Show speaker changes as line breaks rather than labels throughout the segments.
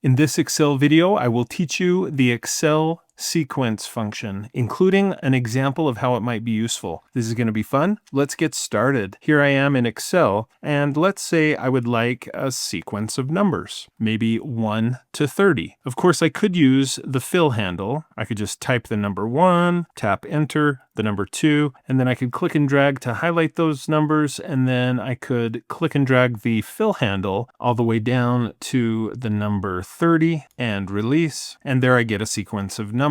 In this Excel video, I will teach you the Excel sequence function, including an example of how it might be useful. This is going to be fun. Let's get started. Here I am in Excel, and let's say I would like a sequence of numbers, maybe 1 to 30. Of course, I could use the fill handle. I could just type the number 1, tap enter, the number 2, and then I could click and drag to highlight those numbers, and then I could click and drag the fill handle all the way down to the number 30 and release, and there I get a sequence of numbers.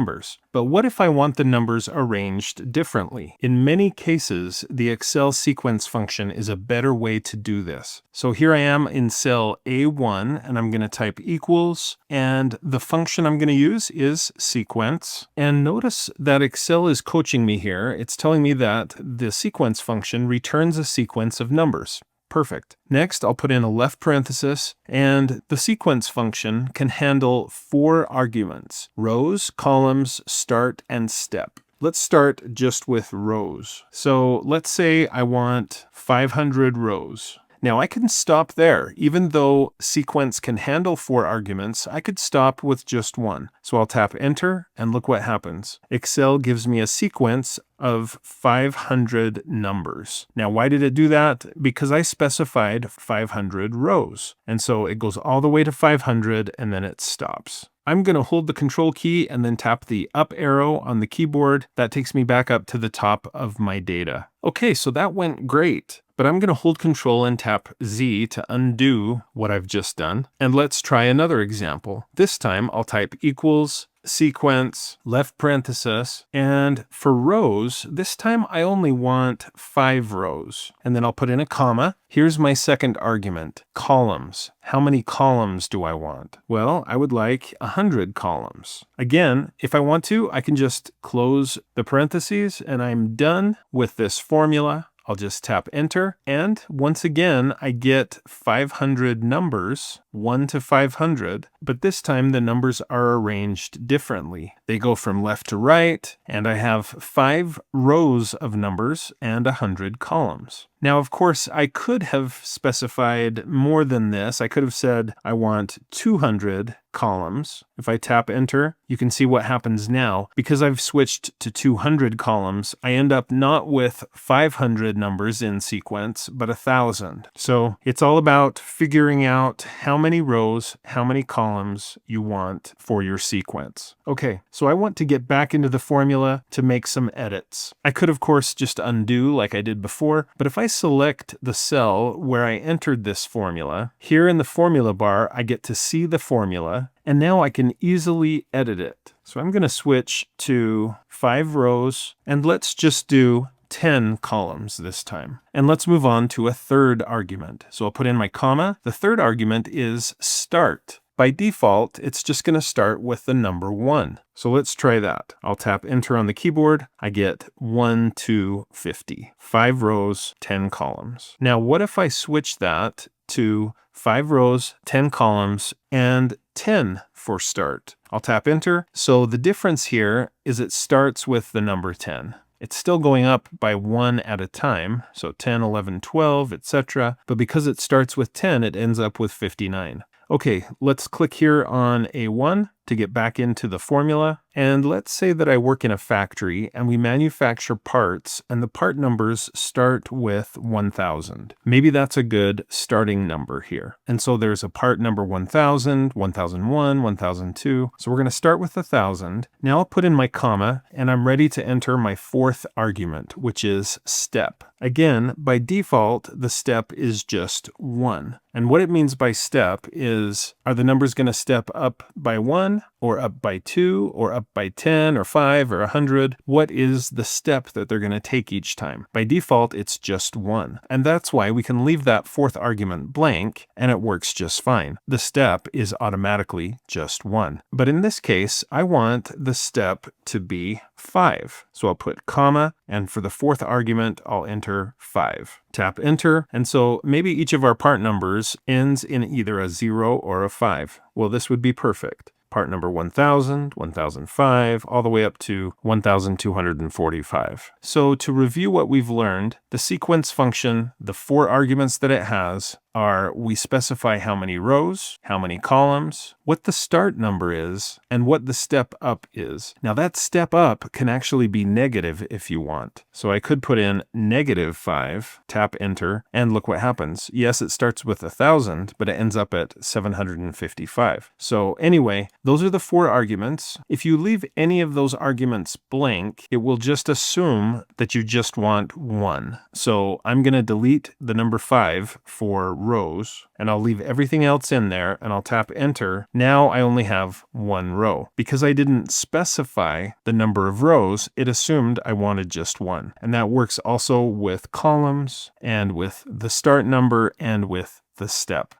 But what if I want the numbers arranged differently? In many cases, the Excel sequence function is a better way to do this. So here I am in cell A1, and I'm going to type equals, and the function I'm going to use is sequence. And notice that Excel is coaching me here. It's telling me that the sequence function returns a sequence of numbers. Perfect. Next, I'll put in a left parenthesis, and the sequence function can handle 4 arguments: rows, columns, start, and step. Let's start just with rows. So let's say I want 500 rows. Now I can stop there. Even though sequence can handle 4 arguments, I could stop with just 1. So I'll tap enter and look what happens. Excel gives me a sequence of 500 numbers. Now why did it do that? Because I specified 500 rows. And so it goes all the way to 500 and then it stops. I'm going to hold the control key and then tap the up arrow on the keyboard. That takes me back up to the top of my data. Okay, so that went great. But I'm going to hold control and tap Z to undo what I've just done. And let's try another example. This time I'll type equals, sequence, left parenthesis, and for rows, this time I only want 5 rows. And then I'll put in a comma. Here's my second argument, columns. How many columns do I want? Well, I would like 100 columns. Again, if I want to, I can just close the parentheses and I'm done with this formula. I'll just tap enter, and once again, I get 500 numbers, 1 to 500, but this time the numbers are arranged differently. They go from left to right, and I have 5 rows of numbers and 100 columns. Now, of course, I could have specified more than this. I could have said I want 200 columns. If I tap enter, you can see what happens now. Because I've switched to 200 columns, I end up not with 500 numbers in sequence, but 1,000. So it's all about figuring out how many rows, how many columns you want for your sequence. Okay, so I want to get back into the formula to make some edits. I could, of course, just undo like I did before, but if I select the cell where I entered this formula, here in the formula bar, I get to see the formula, and now I can easily edit it. So I'm going to switch to 5 rows, and let's just do 10 columns this time. And let's move on to a third argument. So I'll put in my comma. The third argument is start. By default, it's just going to start with the number 1. So let's try that. I'll tap enter on the keyboard. I get 1 to 50. 5 rows, 10 columns. Now, what if I switch that to 5 rows, 10 columns, and 10 for start? I'll tap enter. So the difference here is it starts with the number 10. It's still going up by 1 at a time, so 10, 11, 12, etc. But because it starts with 10, it ends up with 59. Okay, let's click here on A1 to get back into the formula. And let's say that I work in a factory and we manufacture parts and the part numbers start with 1,000. Maybe that's a good starting number here. And so there's a part number 1,000, 1,001, 1,002. So we're going to start with 1,000. Now I'll put in my comma and I'm ready to enter my 4th argument, which is step. Again, by default, the step is just 1. And what it means by step is, are the numbers going to step up by 1 or up by 2 or up by 10 or 5 or 100? What is the step that they're going to take each time? By default, it's just 1. And that's why we can leave that 4th argument blank and it works just fine. The step is automatically just 1. But in this case, I want the step to be 5. So I'll put comma, and for the 4th argument, I'll enter 5. Tap enter, and so maybe each of our part numbers ends in either a 0 or a 5. Well, this would be perfect. part number 1000, 1005, all the way up to 1245. So to review what we've learned, the sequence function, the 4 arguments that it has, are we specify how many rows, how many columns, what the start number is, and what the step up is. Now that step up can actually be negative if you want. So I could put in -5, tap enter, and look what happens. Yes, it starts with 1,000, but it ends up at 755. So anyway, those are the 4 arguments. If you leave any of those arguments blank, it will just assume that you just want 1. So I'm going to delete the number 5 for rows, and I'll leave everything else in there, and I'll tap enter. Now I only have 1 row. Because I didn't specify the number of rows, it assumed I wanted just 1. And that works also with columns, and with the start number, and with the step.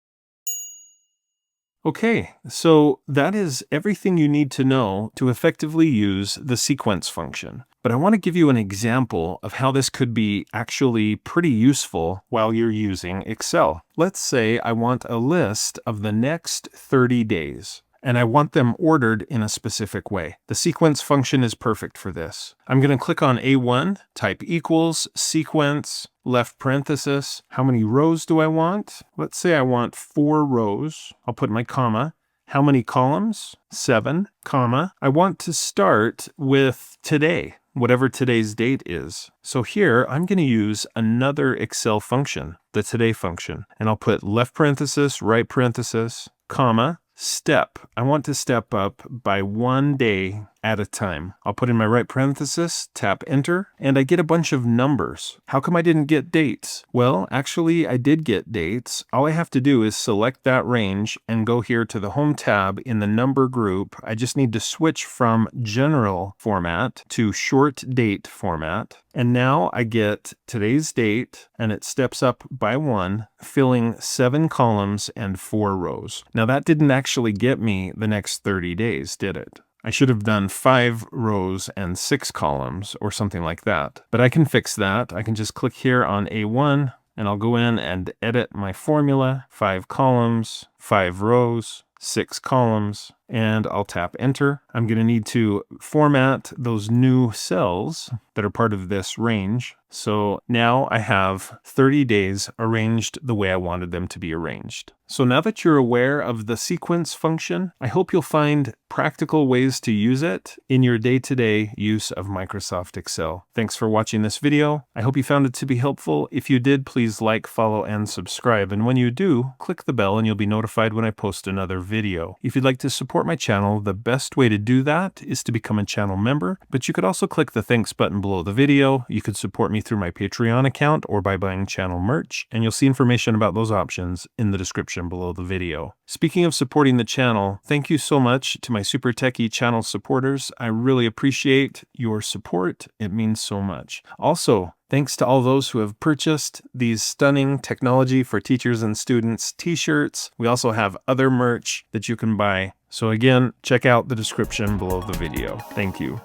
Okay, so that is everything you need to know to effectively use the sequence function. But I want to give you an example of how this could be actually pretty useful while you're using Excel. Let's say I want a list of the next 30 days. And I want them ordered in a specific way. The sequence function is perfect for this. I'm going to click on A1, type equals, sequence, left parenthesis. How many rows do I want? Let's say I want 4 rows. I'll put my comma. How many columns? 7, comma. I want to start with today, whatever today's date is. So here, I'm going to use another Excel function, the today function. And I'll put left parenthesis, right parenthesis, comma, step. I want to step up by 1 day at a time. I'll put in my right parenthesis, tap enter, and I get a bunch of numbers. How come I didn't get dates? Well, actually I did get dates. All I have to do is select that range and go here to the home tab in the number group. I just need to switch from general format to short date format. And now I get today's date, and it steps up by 1, filling 7 columns and 4 rows. Now that didn't actually get me the next 30 days, did it? I should have done 5 rows and 6 columns or something like that. But I can fix that. I can just click here on A1, and I'll go in and edit my formula, 5 columns, 5 rows, 6 columns, and I'll tap enter. I'm going to need to format those new cells that are part of this range. So now I have 30 days arranged the way I wanted them to be arranged. So now that you're aware of the sequence function, I hope you'll find practical ways to use it in your day-to-day use of Microsoft Excel. Thanks for watching this video. I hope you found it to be helpful. If you did, please like, follow, and subscribe. And when you do, click the bell and you'll be notified when I post another video. If you'd like to support my channel, the best way to do that is to become a channel member, but you could also click the thanks button below the video. You could support me through my Patreon account or by buying channel merch, and you'll see information about those options in the description below the video. Speaking of supporting the channel, thank you so much to my Super Techie channel supporters. I really appreciate your support. It means so much. Also, thanks to all those who have purchased these stunning technology for teachers and students t-shirts. We also have other merch that you can buy. So again, check out the description below the video. Thank you.